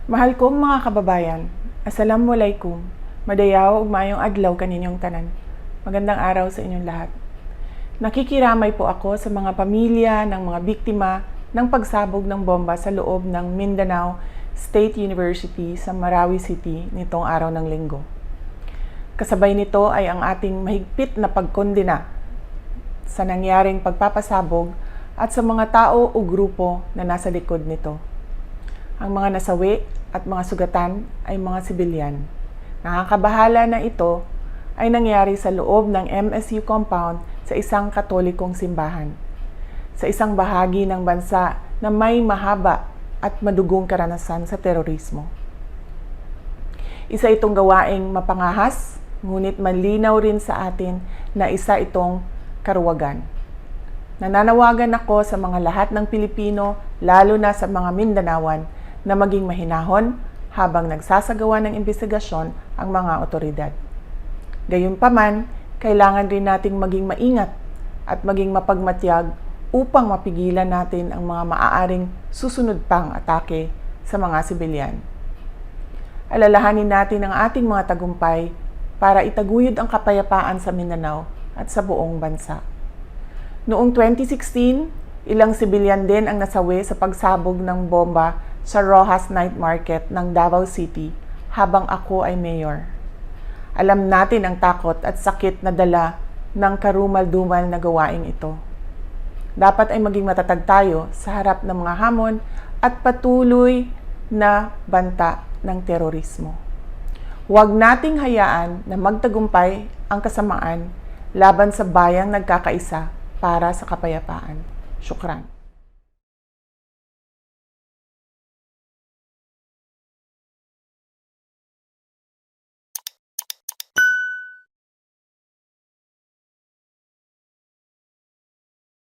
Mahal kong mga kababayan, Assalamualaikum, madayaw ug maayong adlaw kaninyong tanan. Magandang araw sa inyong lahat. Nakikiramay po ako sa mga pamilya ng mga biktima ng pagsabog ng bomba sa loob ng Mindanao State University sa Marawi City nitong araw ng Linggo. Kasabay nito ay ang ating mahigpit na pagkondena sa nangyaring pagpapasabog at sa mga tao o grupo na nasa likod nito. Ang mga nasawi at mga sugatan ay mga sibilyan. Nakakabahala na ito ay nangyari sa loob ng MSU compound sa isang katolikong simbahan, sa isang bahagi ng bansa na may mahaba at madugong karanasan sa terorismo. Isa itong gawaing mapangahas, ngunit malinaw rin sa atin na isa itong karuwagan. Nananawagan ako sa mga lahat ng Pilipino, lalo na sa mga Mindanawan, na maging mahinahon habang nagsasagawa ng imbestigasyon ang mga otoridad. Gayunpaman, kailangan rin nating maging maingat at maging mapagmatyag upang mapigilan natin ang mga maaaring susunod pang atake sa mga sibilyan. Alalahanin natin ang ating mga tagumpay para itaguyod ang kapayapaan sa Mindanao at sa buong bansa. Noong 2016, ilang sibilyan din ang nasawi sa pagsabog ng bomba sa Rojas Night Market ng Davao City habang ako ay mayor. Alam natin ang takot at sakit na dala ng karumal-dumal na gawaing ito. Dapat ay maging matatag tayo sa harap ng mga hamon at patuloy na banta ng terorismo. Huwag nating hayaan na magtagumpay ang kasamaan laban sa bayang nagkakaisa para sa kapayapaan. Syukran.